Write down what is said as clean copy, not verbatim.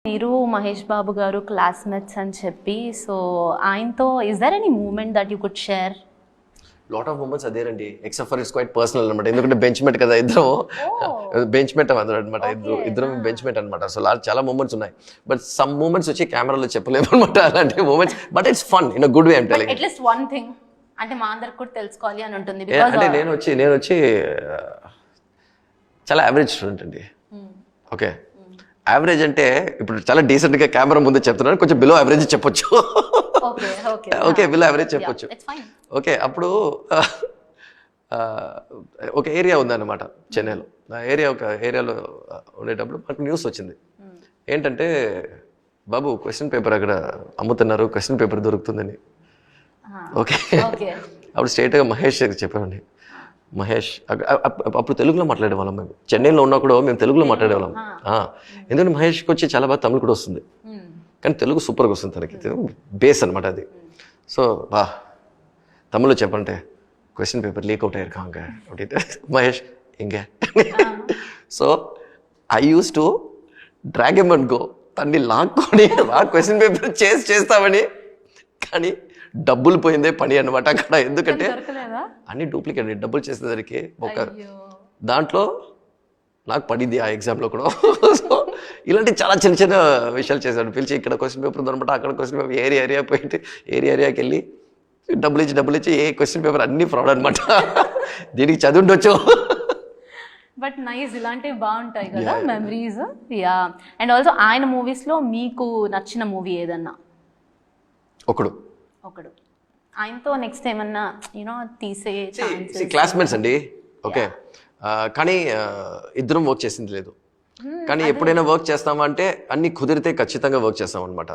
మీరు మహేష్ బాబు గారు క్లాస్మేట్స్ అని చెప్పి, సో ఆయనతో is there any moment that you could share? Lot of moments అదేనండి, except for it's quite personal అనమాట. ఎందుకంటే బెంచ్ మేట్ కదా ఇద్దరం, బెంచ్ మేట్ అనమాట, ఇద్దరం బెంచ్ మేట్ అనమాట. సో చాలా మూమెంట్స్ ఉన్నాయి, బట్ సమ్ మూమెంట్స్ వచ్చి కెమెరాలో చెప్పలేము అనమాట, అలాంటి moments. But it's fun in a good way. అంటే అట్లీస్ట్ వన్ థింగ్ అంటే మా అందరికి కూడా తెలుసుకోవాలి అని ఉంటుంది. అంటే నేను వచ్చి చాలా యావరేజ్ స్టూడెంట్ అండి. ఓకే, యావరేజ్ అంటే ఇప్పుడు చాలా డీసెంట్ గా కెమెరా ముందు చెప్తున్నాను, కొంచెం బిలో యావరేజ్ చెప్పొచ్చు. ఓకే, బిలో యావరేజ్ చెప్పొచ్చు. ఓకే, అప్పుడు ఒక ఏరియా ఉందన్నమాట చెన్నైలో. ఆ ఏరియాలో ఉండేటప్పుడు మాకు న్యూస్ వచ్చింది. ఏంటంటే, బాబు క్వశ్చన్ పేపర్ అక్కడ అమ్ముతున్నారు, క్వశ్చన్ పేపర్ దొరుకుతుందని. ఓకే, అప్పుడు స్ట్రైట్గా మహేష్ చెప్పామండి. మహేష్ అప్పుడు తెలుగులో మాట్లాడేవాళ్ళం మేము. చెన్నైలో ఉన్నా కూడా మేము తెలుగులో మాట్లాడేవాళ్ళం. ఎందుకంటే మహేష్కి వచ్చి చాలా బాగా తమిళ కూడా వస్తుంది, కానీ తెలుగు సూపర్గా వస్తుంది తనకి, బేస్ అనమాట అది. సో తమిళ్లో చెప్పంటే క్వశ్చన్ పేపర్ లీక్ అవుట్ అయ్యారు அப்படின்ட்டு మహేష్ ఇంకే. So I use to drag M and go, తన్ని లాక్కొని క్వశ్చన్ పేపర్ చేస్తామని. కానీ డబ్బులు పోయిందే పని అనమాట అక్కడ. ఎందుకంటే అన్ని డూప్లికేట్, డబ్బులు చేసేసరికి ఒక దాంట్లో నాకు పడింది ఆ ఎగ్జామ్లో కూడా. సో ఇలాంటి చాలా చిన్న చిన్న విషయాలు చేశాడు. పిలిచి ఇక్కడ క్వశ్చన్ పేపర్ ఉందనమాట, అక్కడ క్వశ్చన్ పేపర్ ఏరియా పోయింది, ఏరియాకి వెళ్ళి డబ్బులు ఇచ్చి ఏ క్వశ్చన్ పేపర్ అన్ని ఫ్రాడ్ అనమాట. దీనికి చదువుండొచ్చు. బట్ నైస్, ఇలాంటివి బాగుంటాయి కదా మెమరీస్. యా, అండ్ ఆల్సో ఆయన మూవీస్లో మీకు నచ్చిన మూవీ ఏదన్నా? ఒకడు. ఆయనతో నెక్స్ట్ ఏమన్నా తీసే క్లాస్మేట్స్ అండి. ఓకే, కానీ ఇద్దరం వర్క్ చేసింది లేదు. కానీ ఎప్పుడైనా వర్క్ చేస్తామా అంటే అన్ని కుదిరితే ఖచ్చితంగా వర్క్ చేస్తాం అనమాట.